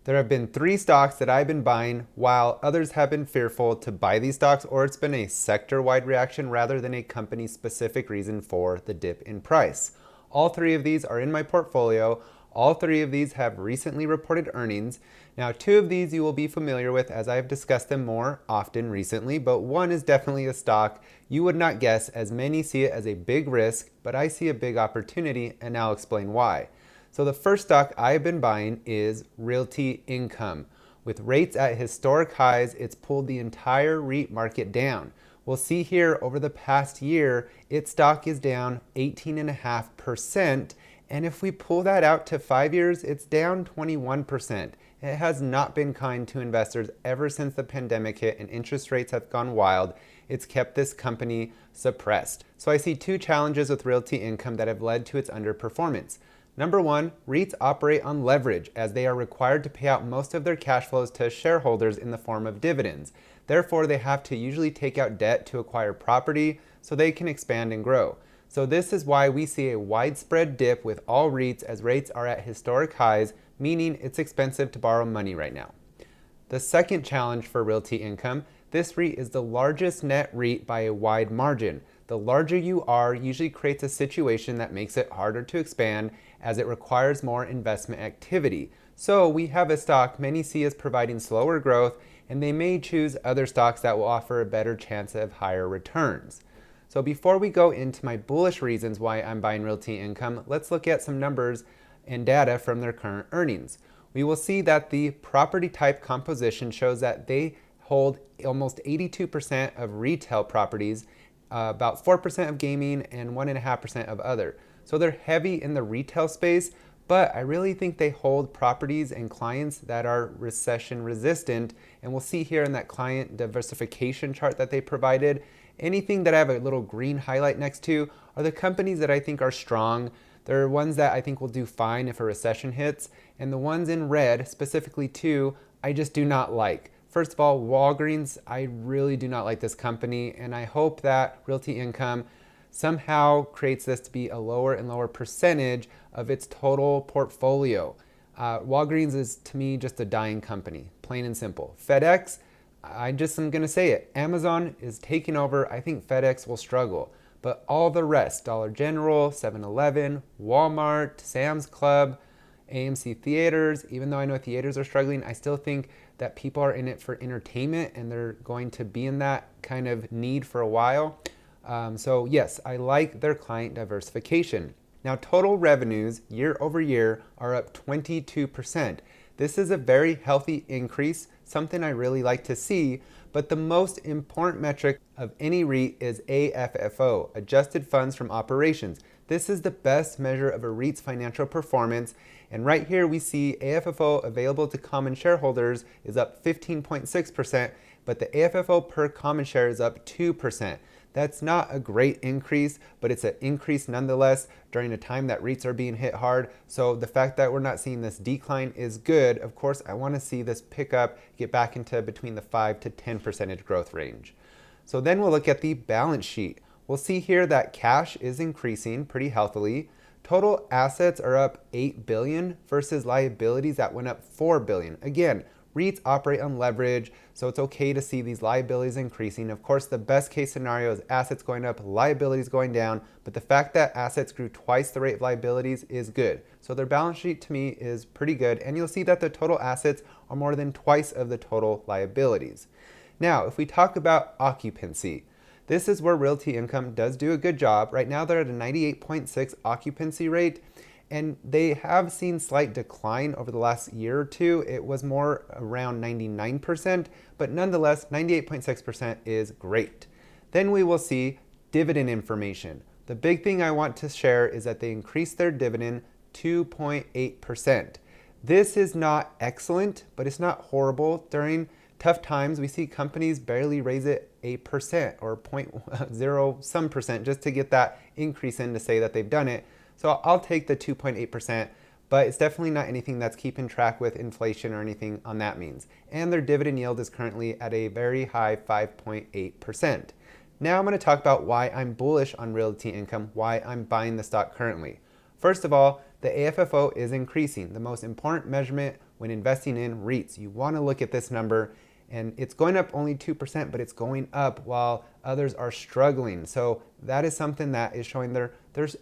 There have been 3 stocks that I've been buying while others have been fearful to buy these stocks, or it's been a sector-wide reaction rather than a company-specific reason for the dip in price. All 3 of these are in my portfolio. All 3 of these have recently reported earnings. Now, 2 of these you will be familiar with as I have discussed them more often recently, but one is definitely a stock you would not guess, as many see it as a big risk, but I see a big opportunity, and I'll explain why. So the first stock I've been buying is Realty Income. With rates at historic highs, it's pulled the entire REIT market down. We'll see here over the past year, its stock is down 18.5%. And if we pull that out to 5 years, it's down 21%. It has not been kind to investors ever since the pandemic hit and interest rates have gone wild. It's kept this company suppressed. So I see 2 challenges with Realty Income that have led to its underperformance. Number 1, REITs operate on leverage as they are required to pay out most of their cash flows to shareholders in the form of dividends. Therefore, they have to usually take out debt to acquire property so they can expand and grow. So this is why we see a widespread dip with all REITs as rates are at historic highs, meaning it's expensive to borrow money right now. The second challenge for Realty Income, this REIT is the largest net REIT by a wide margin. The larger you are usually creates a situation that makes it harder to expand as it requires more investment activity. So we have a stock many see as providing slower growth, and they may choose other stocks that will offer a better chance of higher returns. So before we go into my bullish reasons why I'm buying Realty Income, let's look at some numbers and data from their current earnings. We will see that the property type composition shows that they hold almost 82% of retail properties, about 4% of gaming, and 1.5% of other. So they're heavy in the retail space, but I really think they hold properties and clients that are recession resistant. And we'll see here in that client diversification chart that they provided, anything that I have a little green highlight next to are the companies that I think are strong. They're ones that I think will do fine if a recession hits. And the ones in red, specifically 2, I just do not like. First of all, Walgreens, I really do not like this company, and I hope that Realty Income somehow creates this to be a lower and lower percentage of its total portfolio. Walgreens is, to me, just a dying company, plain and simple. FedEx, I just am going to say it. Amazon is taking over. I think FedEx will struggle. But all the rest, Dollar General, 7-Eleven, Walmart, Sam's Club, AMC Theaters, even though I know theaters are struggling, I still think that people are in it for entertainment and they're going to be in that kind of need for a while. So yes, I like their client diversification. Now, total revenues year over year are up 22%. This is a very healthy increase, something I really like to see, but the most important metric of any REIT is AFFO, adjusted funds from operations. This is the best measure of a REIT's financial performance, and right here we see AFFO available to common shareholders is up 15.6%, but the AFFO per common share is up 2%. That's not a great increase, but it's an increase nonetheless during a time that REITs are being hit hard. So the fact that we're not seeing this decline is good. Of course, I want to see this pick up, get back into between the 5 to 10% growth range. So then we'll look at the balance sheet. We'll see here that cash is increasing pretty healthily. Total assets are up $8 billion versus liabilities that went up $4 billion. Again, REITs operate on leverage, so it's okay to see these liabilities increasing. Of course, the best case scenario is assets going up, liabilities going down, but the fact that assets grew twice the rate of liabilities is good. So their balance sheet to me is pretty good, and you'll see that the total assets are more than twice of the total liabilities. Now, if we talk about occupancy, this is where Realty Income does do a good job. Right now, they're at a 98.6 occupancy rate, and they have seen slight decline over the last year or two. It was more around 99%, but nonetheless, 98.6% is great. Then we will see dividend information. The big thing I want to share is that they increased their dividend 2.8%. This is not excellent, but it's not horrible. During tough times, we see companies barely raise it 8% or 0.0 some percent just to get that increase in to say that they've done it. So I'll take the 2.8%, but it's definitely not anything that's keeping track with inflation or anything on that means. And their dividend yield is currently at a very high 5.8%. Now I'm going to talk about why I'm bullish on Realty Income, why I'm buying the stock currently. First of all, the AFFO is increasing, the most important measurement when investing in REITs. You want to look at this number, and it's going up only 2%, but it's going up while others are struggling. So that is something that is showing they're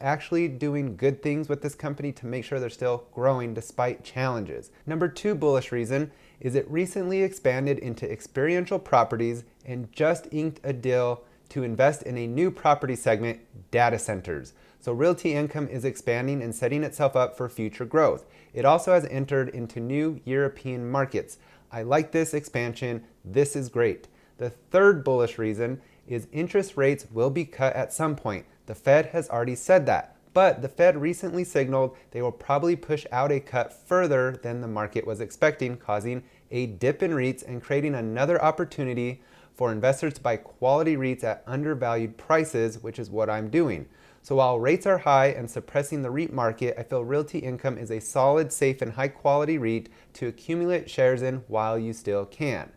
actually doing good things with this company to make sure they're still growing despite challenges. Number 2 bullish reason is it recently expanded into experiential properties and just inked a deal to invest in a new property segment, data centers. So Realty Income is expanding and setting itself up for future growth. It also has entered into new European markets. I like this expansion. This is great. The third bullish reason is interest rates will be cut at some point. The Fed has already said that, but the Fed recently signaled they will probably push out a cut further than the market was expecting, causing a dip in REITs and creating another opportunity for investors to buy quality REITs at undervalued prices, which is what I'm doing. So while rates are high and suppressing the REIT market, I feel Realty Income is a solid, safe, and high quality REIT to accumulate shares in while you still can.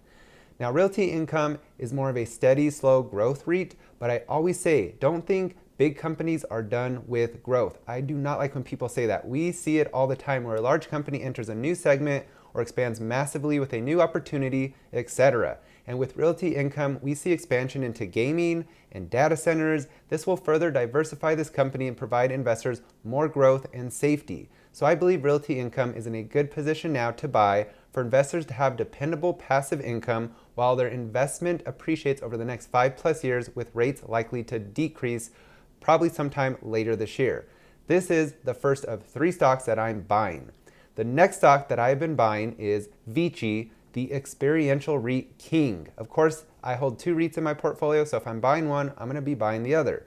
Now, Realty Income is more of a steady, slow growth REIT, but I always say, don't think big companies are done with growth. I do not like when people say that. We see it all the time where a large company enters a new segment or expands massively with a new opportunity, etc. And with Realty Income, we see expansion into gaming and data centers. This will further diversify this company and provide investors more growth and safety. So I believe Realty Income is in a good position now to buy for investors to have dependable passive income while their investment appreciates over the next 5+ years, with rates likely to decrease probably sometime later this year. This is the first of 3 stocks that I'm buying. The next stock that I've been buying is VICI, the experiential REIT king. Of course, I hold 2 REITs in my portfolio, so if I'm buying one, I'm going to be buying the other.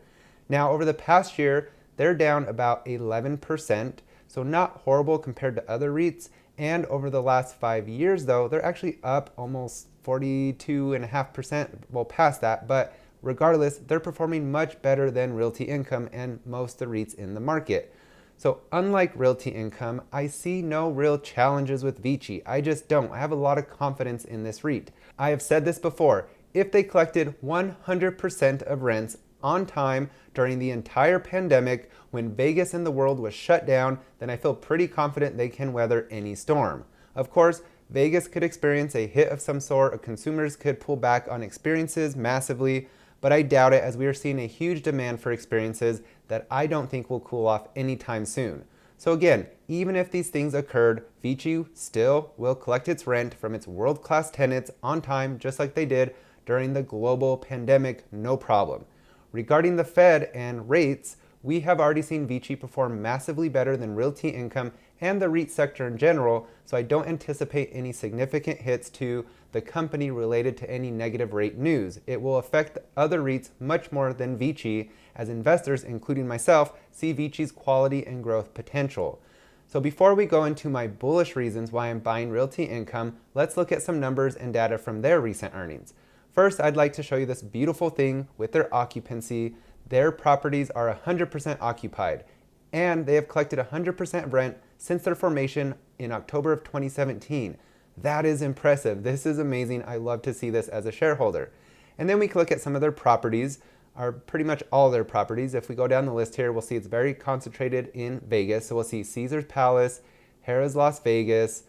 Now, over the past year, they're down about 11%, so not horrible compared to other REITs. And over the last 5 years, though, they're actually up almost 42.5%, well, past that, but regardless, they're performing much better than Realty Income and most of the REITs in the market. So unlike Realty Income, I see no real challenges with VICI. I just don't. I have a lot of confidence in this REIT. I have said this before. If they collected 100% of rents on time during the entire pandemic when Vegas and the world was shut down, then I feel pretty confident they can weather any storm. Of course, Vegas could experience a hit of some sort, or consumers could pull back on experiences massively, but I doubt it, as we are seeing a huge demand for experiences that I don't think will cool off anytime soon. So again, even if these things occurred, VICI still will collect its rent from its world-class tenants on time, just like they did during the global pandemic, no problem. Regarding the Fed and rates, we have already seen VICI perform massively better than Realty Income and the REIT sector in general, so I don't anticipate any significant hits to the company related to any negative rate news. It will affect other REITs much more than VICI, as investors, including myself, see VICI's quality and growth potential. So before we go into my bullish reasons why I'm buying Realty Income, let's look at some numbers and data from their recent earnings. First, I'd like to show you this beautiful thing with their occupancy. Their properties are 100% occupied, and they have collected 100% of rent since their formation in October of 2017. That is impressive. This is amazing. I love to see this as a shareholder. And then we can look at some of their properties, are pretty much all their properties. If we go down the list here, we'll see it's very concentrated in Vegas. So we'll see Caesars Palace, Harrah's Las Vegas.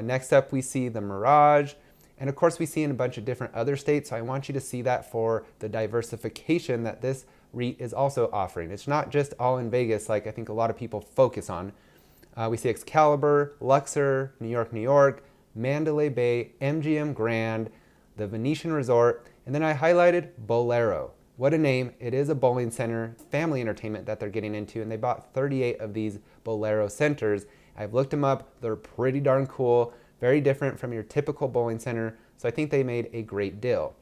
Next up, we see the Mirage. And of course, we see in a bunch of different other states. So I want you to see that for the diversification that this REIT is also offering. It's not just all in Vegas like I think a lot of people focus on. We see Excalibur, Luxor, New York, Mandalay Bay, MGM Grand, the Venetian Resort, and then I highlighted Bolero. What a name. It is a bowling center, family entertainment that they're getting into, and they bought 38 of these Bolero centers. I've looked them up. They're pretty darn cool, very different from your typical bowling center, so I think they made a great deal.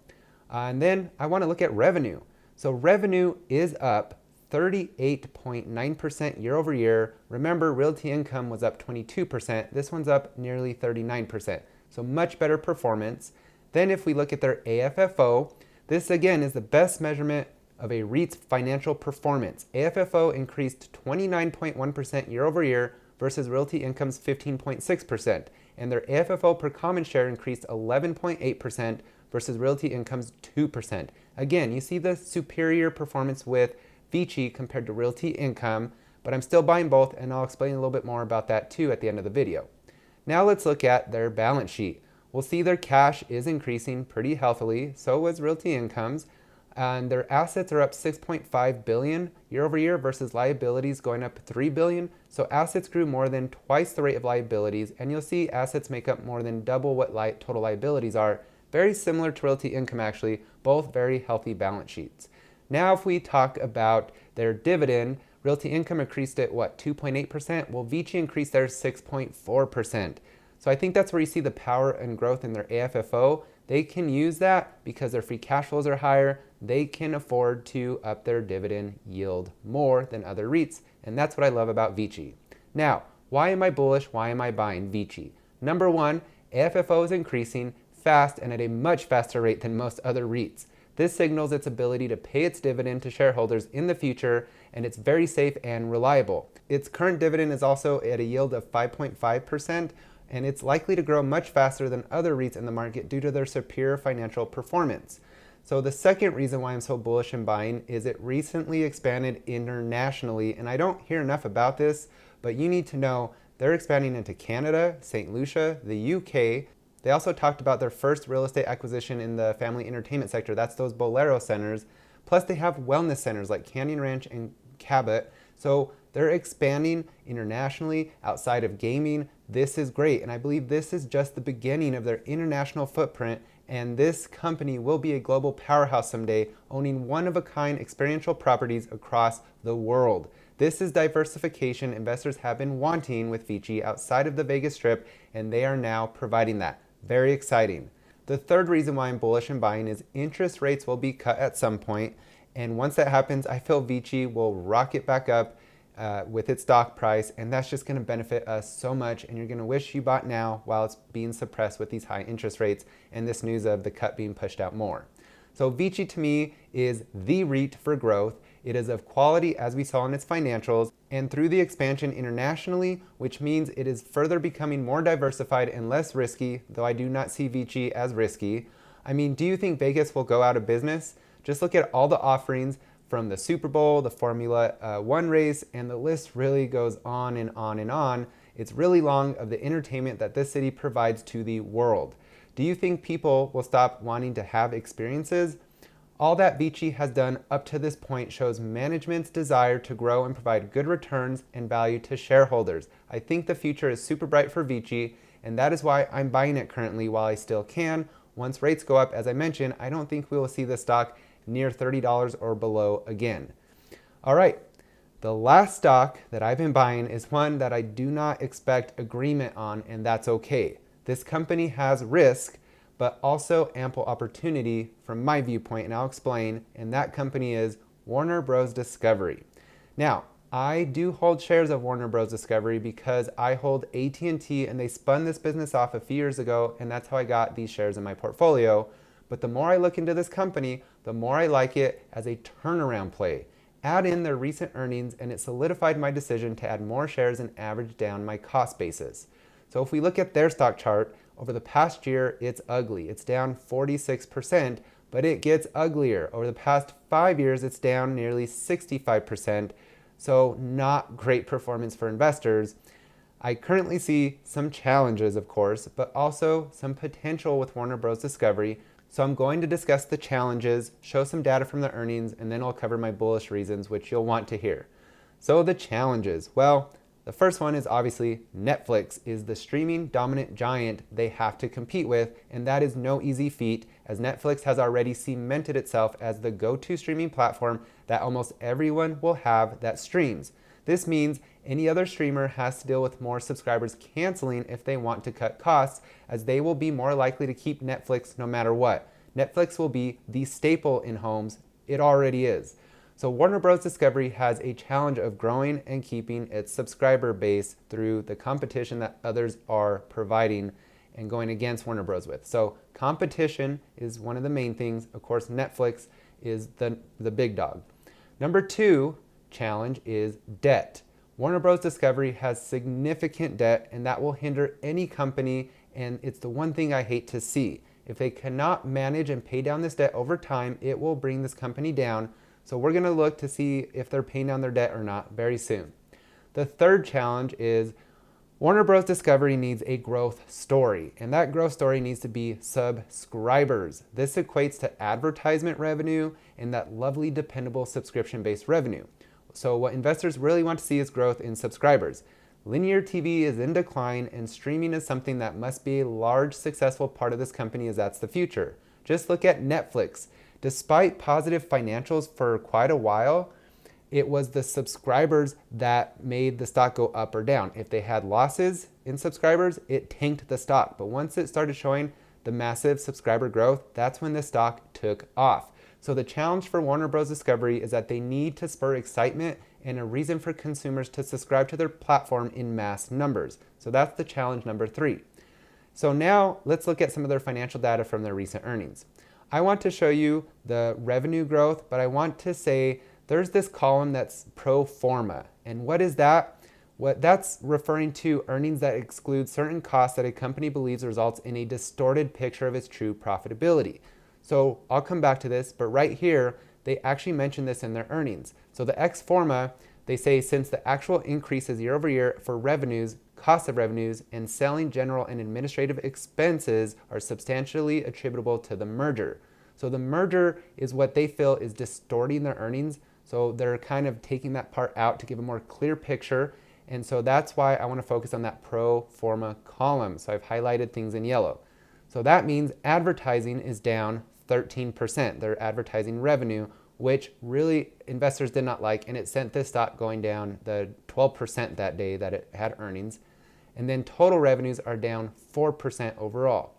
And then I want to look at revenue. So revenue is up 38.9% year over year. Remember, Realty Income was up 22%. This one's up nearly 39%. So much better performance. Then if we look at their AFFO, this again is the best measurement of a REIT's financial performance. AFFO increased 29.1% year over year versus Realty Income's 15.6%. And their AFFO per common share increased 11.8% versus Realty Income's 2%. Again, you see the superior performance with VICI compared to Realty Income, but I'm still buying both, and I'll explain a little bit more about that too at the end of the video. Now let's look at their balance sheet. We'll see their cash is increasing pretty healthily, so was realty incomes, and their assets are up 6.5 billion year over year versus liabilities going up 3 billion. So assets grew more than twice the rate of liabilities, and you'll see assets make up more than double what total liabilities are. Very similar to realty income actually, both very healthy balance sheets. Now if we talk about their dividend, realty income increased at what, 2.8%? Well, Vici increased theirs 6.4%. So I think that's where you see the power and growth in their AFFO. They can use that because their free cash flows are higher. They can afford to up their dividend yield more than other REITs. And that's what I love about Vici. Now, why am I bullish? Why am I buying Vici? Number one, AFFO is increasing fast and at a much faster rate than most other REITs. This signals its ability to pay its dividend to shareholders in the future, and it's very safe and reliable. Its current dividend is also at a yield of 5.5%, and it's likely to grow much faster than other REITs in the market due to their superior financial performance. So the second reason why I'm so bullish in buying is it recently expanded internationally, and I don't hear enough about this, but you need to know they're expanding into Canada, St. Lucia, the UK. They also talked about their first real estate acquisition in the family entertainment sector. That's those Bolero centers. Plus they have wellness centers like Canyon Ranch and Cabot. So they're expanding internationally outside of gaming. This is great. And I believe this is just the beginning of their international footprint. And this company will be a global powerhouse someday, owning one-of-a-kind experiential properties across the world. This is diversification investors have been wanting with Vici outside of the Vegas Strip, and they are now providing that. Very exciting. The third reason why I'm bullish in buying is interest rates will be cut at some point, and once that happens, I feel Vici will rocket back up with its stock price, and that's just going to benefit us so much, and you're going to wish you bought now while it's being suppressed with these high interest rates and this news of the cut being pushed out more. So Vici to me is the REIT for growth. It is of quality as we saw in its financials, and through the expansion internationally, which means it is further becoming more diversified and less risky, though I do not see Vici as risky. I mean, do you think Vegas will go out of business? Just look at all the offerings from the Super Bowl, the Formula One race, and the list really goes on and on and on. It's really long of the entertainment that this city provides to the world. Do you think people will stop wanting to have experiences? All that Vici has done up to this point shows management's desire to grow and provide good returns and value to shareholders. I think the future is super bright for Vici, and that is why I'm buying it currently while I still can. Once rates go up, as I mentioned, I don't think we will see the stock near $30 or below again. All right, the last stock that I've been buying is one that I do not expect agreement on, and that's okay. This company has risk, but also ample opportunity from my viewpoint, and I'll explain, and that company is Warner Bros. Discovery. Now, I do hold shares of Warner Bros. Discovery because I hold AT&T, and they spun this business off a few years ago, and that's how I got these shares in my portfolio. But the more I look into this company, the more I like it as a turnaround play. Add in their recent earnings, and it solidified my decision to add more shares and average down my cost basis. So if we look at their stock chart, over the past year, it's ugly. It's down 46%, but it gets uglier. Over the past 5 years, it's down nearly 65%. So not great performance for investors. I currently see some challenges, of course, but also some potential with Warner Bros. Discovery. So I'm going to discuss the challenges, show some data from the earnings, and then I'll cover my bullish reasons, which you'll want to hear. So the challenges. Well, the first one is obviously Netflix is the streaming dominant giant they have to compete with, and that is no easy feat, as Netflix has already cemented itself as the go-to streaming platform that almost everyone will have that streams. This means any other streamer has to deal with more subscribers canceling if they want to cut costs, as they will be more likely to keep Netflix no matter what. Netflix will be the staple in homes. It already is. So Warner Bros. Discovery has a challenge of growing and keeping its subscriber base through the competition that others are providing and going against Warner Bros. With. So competition is one of the main things. Of course, Netflix is the big dog. Number two challenge is debt. Warner Bros. Discovery has significant debt, and that will hinder any company, and it's the one thing I hate to see. If they cannot manage and pay down this debt over time, it will bring this company down. So we're going to look to see if they're paying down their debt or not very soon. The third challenge is Warner Bros. Discovery needs a growth story, and that growth story needs to be subscribers. This equates to advertisement revenue and that lovely, dependable subscription-based revenue. So what investors really want to see is growth in subscribers. Linear TV is in decline, and streaming is something that must be a large, successful part of this company, as that's the future. Just look at Netflix. Despite positive financials for quite a while, it was the subscribers that made the stock go up or down. If they had losses in subscribers, it tanked the stock. But once it started showing the massive subscriber growth, that's when the stock took off. So the challenge for Warner Bros. Discovery is that they need to spur excitement and a reason for consumers to subscribe to their platform in mass numbers. So that's the challenge number 3. So now let's look at some of their financial data from their recent earnings. I want to show you the revenue growth, but I want to say there's this column that's pro forma. And what is that? What that's referring to earnings that exclude certain costs that a company believes results in a distorted picture of its true profitability. So I'll come back to this, but right here, they actually mention this in their earnings. So the ex forma, they say since the actual increases year over year for revenues, cost of revenues, and selling, general, and administrative expenses are substantially attributable to the merger. So the merger is what they feel is distorting their earnings. So they're kind of taking that part out to give a more clear picture. And so that's why I want to focus on that pro forma column. So I've highlighted things in yellow. So that means advertising is down 13%, their advertising revenue, which really investors did not like, and it sent this stock going down the 12% that day that it had earnings. And then total revenues are down 4% overall.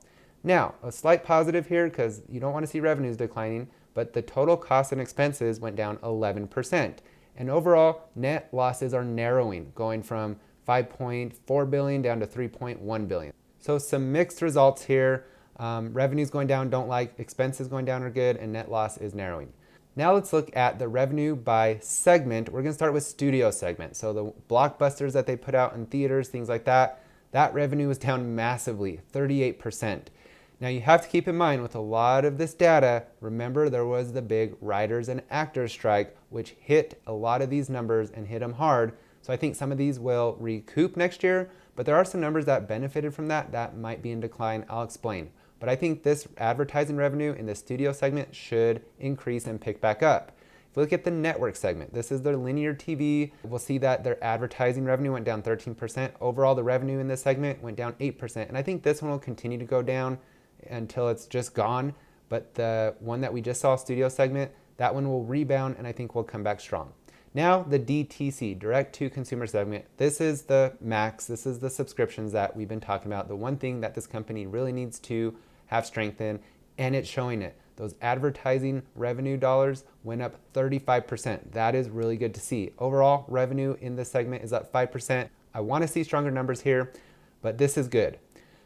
Now, a slight positive here because you don't want to see revenues declining, but the total costs and expenses went down 11%. And overall, net losses are narrowing, going from 5.4 billion down to 3.1 billion. So some mixed results here. Revenues going down, don't like. Expenses going down are good, and net loss is narrowing. Now let's look at the revenue by segment. We're going to start with studio segment. So the blockbusters that they put out in theaters, things like that, that revenue was down massively, 38%. Now you have to keep in mind with a lot of this data, remember there was the big writers and actors strike, which hit a lot of these numbers and hit them hard. So I think some of these will recoup next year, but there are some numbers that benefited from that might be in decline. I'll explain. But I think this advertising revenue in the studio segment should increase and pick back up. If we look at the network segment, this is their linear TV. We'll see that their advertising revenue went down 13%. Overall, the revenue in this segment went down 8%. And I think this one will continue to go down until it's just gone. But the one that we just saw, studio segment, that one will rebound and I think will come back strong. Now the DTC, direct to consumer segment. This is the max. This is the subscriptions that we've been talking about. The one thing that this company really needs to have strength in, and it's showing it. Those advertising revenue dollars went up 35%. That is really good to see. Overall, revenue in this segment is up 5%. I want to see stronger numbers here, but this is good.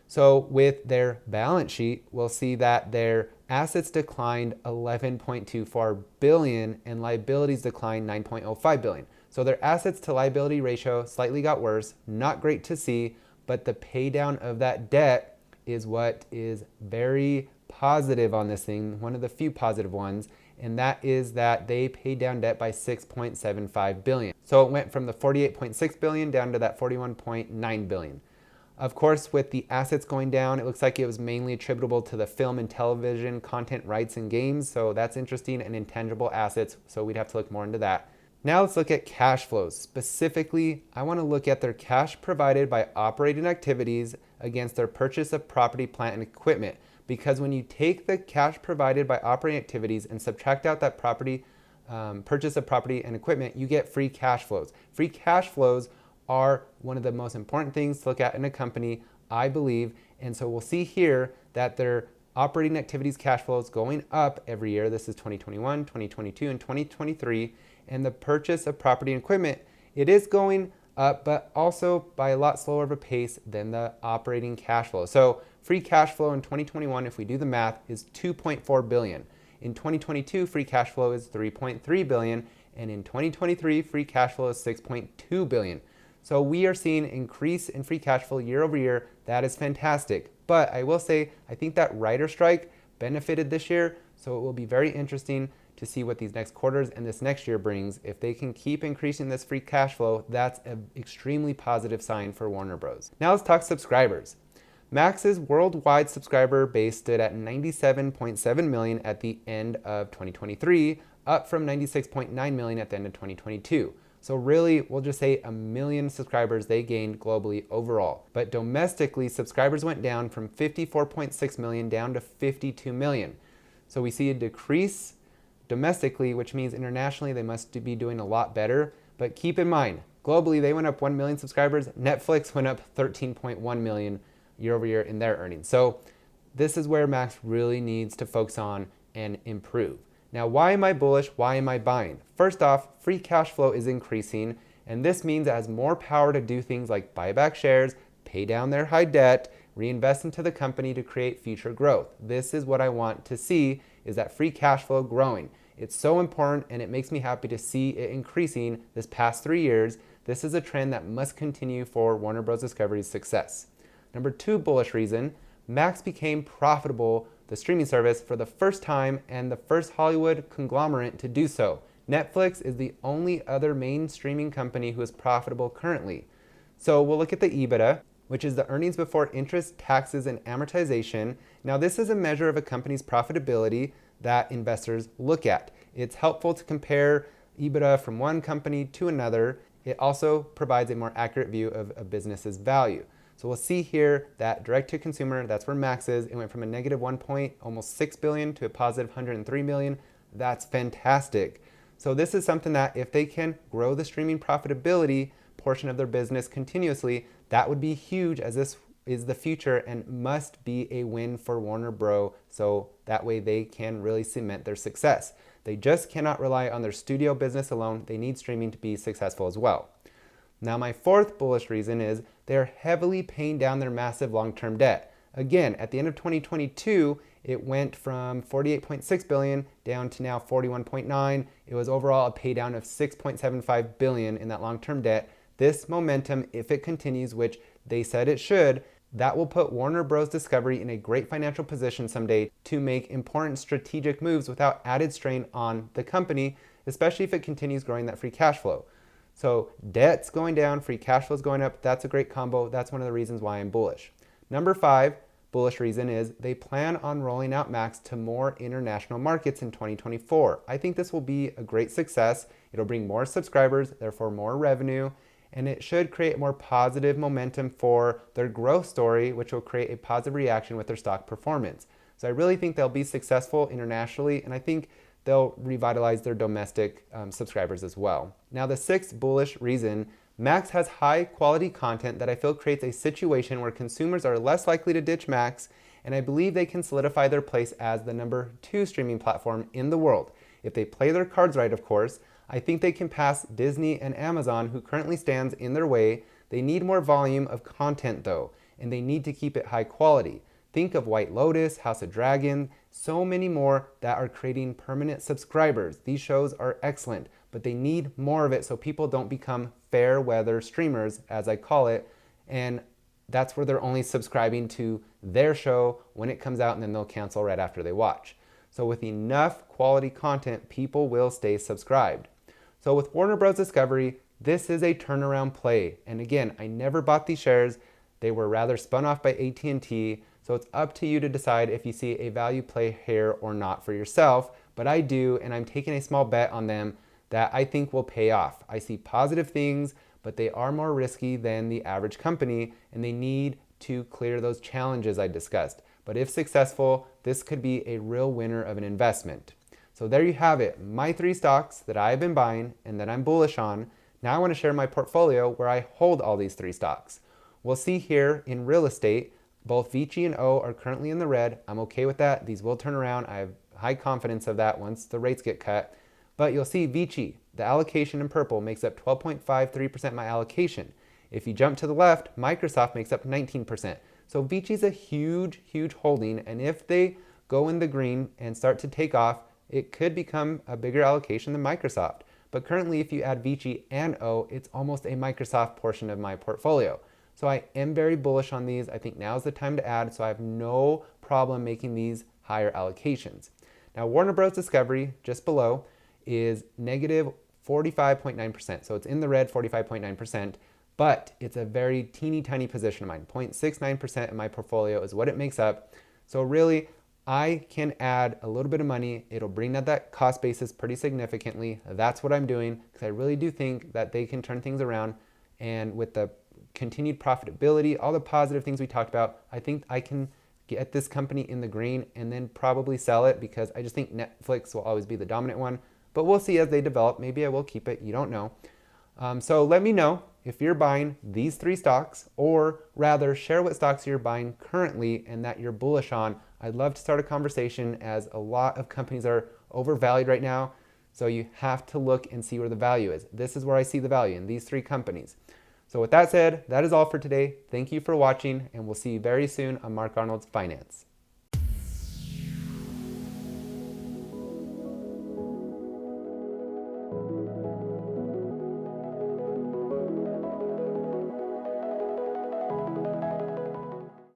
So with their balance sheet, we'll see that their assets declined 11.24 billion and liabilities declined 9.05 billion. So their assets to liability ratio slightly got worse, not great to see, but the pay down of that debt is what is very positive on this thing, one of the few positive ones, and that is that they paid down debt by 6.75 billion. So it went from the 48.6 billion down to that 41.9 billion. Of course, with the assets going down, it looks like it was mainly attributable to the film and television content rights and games, so that's interesting, and intangible assets, so we'd have to look more into that. Now let's look at cash flows. Specifically, I want to look at their cash provided by operating activities against their purchase of property, plant, and equipment. Because when you take the cash provided by operating activities and subtract out that purchase of property and equipment, you get free cash flows. Free cash flows are one of the most important things to look at in a company, I believe. And so we'll see here that their operating activities cash flows going up every year. This is 2021, 2022, and 2023. And the purchase of property and equipment, it is going up, but also by a lot slower of a pace than the operating cash flow. So free cash flow in 2021, if we do the math, is 2.4 billion. In 2022, free cash flow is 3.3 billion. And in 2023, free cash flow is 6.2 billion. So we are seeing increase in free cash flow year over year. That is fantastic. But I will say, I think that writer strike benefited this year. So it will be very interesting to see what these next quarters and this next year brings. If they can keep increasing this free cash flow, that's an extremely positive sign for Warner Bros. Now let's talk subscribers. Max's worldwide subscriber base stood at 97.7 million at the end of 2023, up from 96.9 million at the end of 2022. So really, we'll just say 1 million subscribers they gained globally overall. But domestically, subscribers went down from 54.6 million down to 52 million. So we see a decrease domestically, which means internationally they must be doing a lot better. But keep in mind, globally they went up 1 million subscribers. Netflix went up 13.1 million year over year in their earnings. So this is where Max really needs to focus on and improve. Now, why am I bullish? Why am I buying? First off, free cash flow is increasing, and this means it has more power to do things like buy back shares, pay down their high debt, reinvest into the company to create future growth. This is what I want to see, is that free cash flow growing. It's so important, and it makes me happy to see it increasing this past 3 years. This is a trend that must continue for Warner Bros. Discovery's success. Number 2 bullish reason, Max became profitable, the streaming service, for the first time and the first Hollywood conglomerate to do so. Netflix is the only other main streaming company who is profitable currently. So we'll look at the EBITDA, which is the earnings before interest, taxes, and amortization. Now this is a measure of a company's profitability that investors look at. It's helpful to compare EBITDA from one company to another. It also provides a more accurate view of a business's value. So we'll see here that direct to consumer, that's where Max is. It went from a negative almost $6 billion to a positive $103 million. That's fantastic. So this is something that if they can grow the streaming profitability portion of their business continuously, that would be huge, as this is the future and must be a win for Warner Bros. So that way they can really cement their success. They just cannot rely on their studio business alone. They need streaming to be successful as well. Now, my 4th bullish reason is they're heavily paying down their massive long-term debt. Again, at the end of 2022, it went from 48.6 billion down to now 41.9. It was overall a pay down of 6.75 billion in that long-term debt. This momentum, if it continues, which they said it should, that will put Warner Bros. Discovery in a great financial position someday to make important strategic moves without added strain on the company, especially if it continues growing that free cash flow. So debt's going down, free cash flow's going up. That's a great combo. That's one of the reasons why I'm bullish. Number 5 bullish reason is they plan on rolling out Max to more international markets in 2024. I think this will be a great success. It'll bring more subscribers, therefore more revenue, and it should create more positive momentum for their growth story, which will create a positive reaction with their stock performance. So I really think they'll be successful internationally, and I think they'll revitalize their domestic subscribers as well. Now, the 6th bullish reason, Max has high quality content that I feel creates a situation where consumers are less likely to ditch Max, and I believe they can solidify their place as the number 2 streaming platform in the world. If they play their cards right, of course. I think they can pass Disney and Amazon, who currently stands in their way. They need more volume of content though, and they need to keep it high quality. Think of White Lotus, House of Dragon, so many more that are creating permanent subscribers. These shows are excellent, but they need more of it so people don't become fair weather streamers, as I call it, and that's where they're only subscribing to their show when it comes out and then they'll cancel right after they watch. So with enough quality content, people will stay subscribed. So with Warner Bros. Discovery, this is a turnaround play. And again, I never bought these shares. They were rather spun off by AT&T. So it's up to you to decide if you see a value play here or not for yourself. But I do, and I'm taking a small bet on them that I think will pay off. I see positive things, but they are more risky than the average company, and they need to clear those challenges I discussed. But if successful, this could be a real winner of an investment. So there you have it, my 3 stocks that I've been buying and that I'm bullish on. Now I want to share my portfolio where I hold all these 3 stocks. We'll see here in real estate, both Vici and O are currently in the red. I'm okay with that. These will turn around. I have high confidence of that once the rates get cut. But you'll see Vici, the allocation in purple, makes up 12.53% of my allocation. If you jump to the left, Microsoft makes up 19%. So Vici is a huge, huge holding. And if they go in the green and start to take off, it could become a bigger allocation than Microsoft. But currently, if you add Vici and O, it's almost a Microsoft portion of my portfolio. So I am very bullish on these. I think now is the time to add, so I have no problem making these higher allocations. Now, Warner Bros. Discovery, just below, is negative 45.9%. So it's in the red, 45.9%, but it's a very teeny tiny position of mine. 0.69% of my portfolio is what it makes up. So really, I can add a little bit of money. It'll bring down that cost basis pretty significantly. That's what I'm doing because I really do think that they can turn things around. And with the continued profitability, all the positive things we talked about, I think I can get this company in the green and then probably sell it because I just think Netflix will always be the dominant one. But we'll see as they develop. Maybe I will keep it. You don't know. So let me know if you're buying these 3 stocks, or rather share what stocks you're buying currently and that you're bullish on. I'd love to start a conversation as a lot of companies are overvalued right now. So you have to look and see where the value is. This is where I see the value in these 3 companies. So with that said, that is all for today. Thank you for watching, and we'll see you very soon on Mark Arnold's Finance.